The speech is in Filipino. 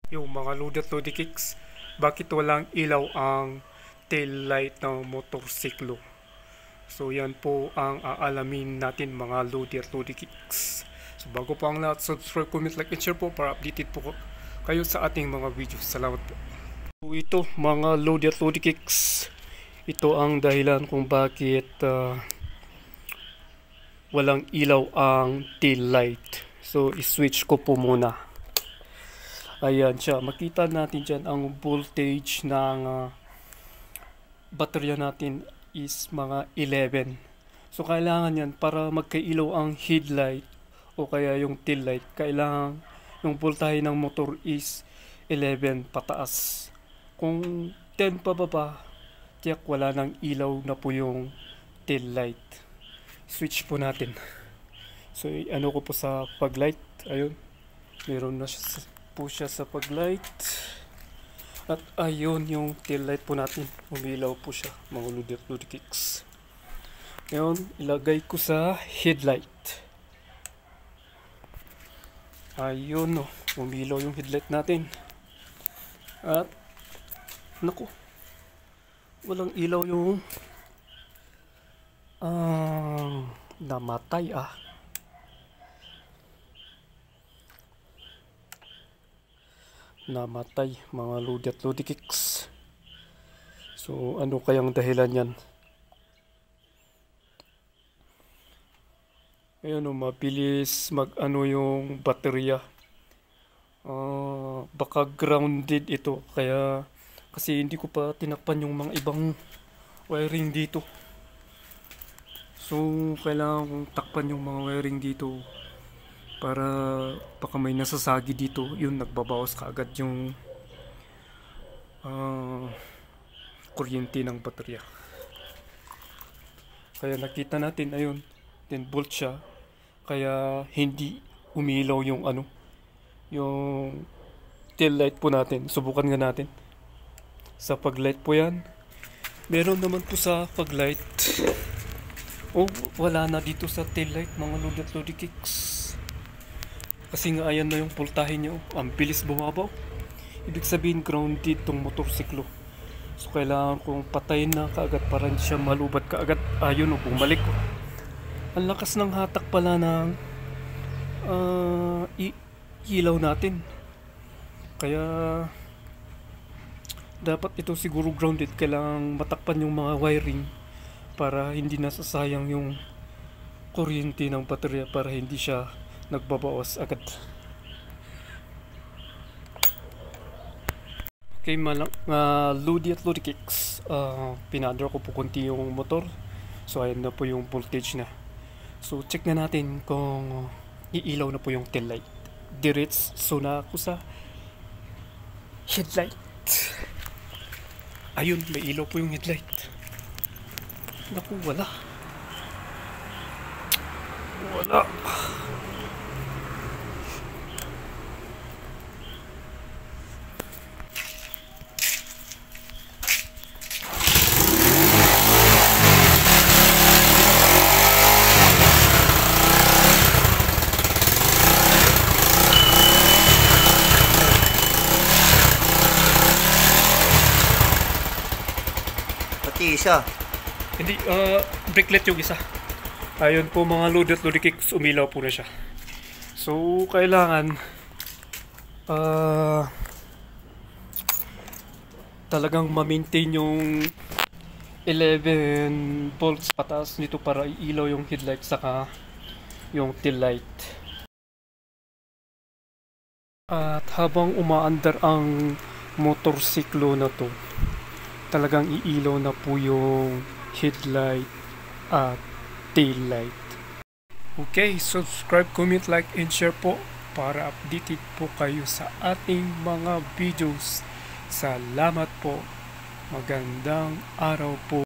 Yung mga Lodi Kicks, bakit walang ilaw ang tail light ng motorsiklo? So yan po ang aalamin natin mga Lodi Kicks. So bago po ang lahat, subscribe, comment, like, and share po para updated po kayo sa ating mga videos. Salamat po. So ito mga Lodi Kicks, ito ang dahilan kung bakit walang ilaw ang tail light. So i-switch ko po muna. Ayan siya, makita natin dyan ang voltage ng baterya natin is mga 11. So kailangan yan para magkailaw ang headlight o kaya yung tail light, kailangan yung voltahe ng motor is 11 pataas. Kung 10 pababa, tiyak wala nang ilaw na po yung tail light. Switch po natin. So ano ko po sa pag light, ayun, meron na siya po siya sa pag-light. At ayun yung tail light po natin. Umilaw po siya, mga Lodi Kicks. Ngayon, ilagay ko sa headlight. Ayun, oh, umilaw yung headlight natin. At naku, walang ilaw yung namatay namatay mga Lodi Kicks. So ano kayang dahilan yan? Ayun, mabilis mag yung baterya. Baka grounded ito, kaya kasi hindi ko pa tinakpan yung mga ibang wiring dito. So kailangan kong takpan yung mga wiring dito para baka may nasasagi dito, yun nagbabawas kaagad yung kuryente ng baterya. Kaya nakita natin, ayun, 10 volt siya, kaya hindi umilaw yung yung tail light po natin. Subukan nga natin sa pag light po yan. Meron naman po sa pag light, wala na dito sa tail light mga Lodi Kicks. Kasi nga ayan na yung voltahe niya, ang bilis bumabaw. Ibig sabihin grounded tong motorsiklo. So kailangan kong patayin na kaagad para hindi siya malubat kaagad. Ayun, bumalik ko. Ang lakas ng hatak pala ng ilaw natin. Kaya dapat ito siguro grounded. Kailangan matakpan yung mga wiring para hindi nasasayang yung kuryente ng baterya, para hindi siya nagbabawas agad. Okay mga Lodi Kicks, pinadra ko po konti yung motor. So ayan na po yung voltage na. So check na natin kung iilaw na po yung tail light. Diretso na ako sa headlight. Ayun, may ilaw po yung headlight. Naku, wala. Pati isa. Hindi, brakelet yung isa. Ayun po mga Lodi Kicks, umilaw po na siya. So kailangan talagang ma-maintain yung 11 volts pataas nito para iilaw yung headlight saka yung tail light. At habang umaandar ang motorsiklo na to, talagang iilaw na po yung headlight at tail light. Okay, subscribe, comment, like, and share po para updated po kayo sa ating mga videos. Salamat po. Magandang araw po.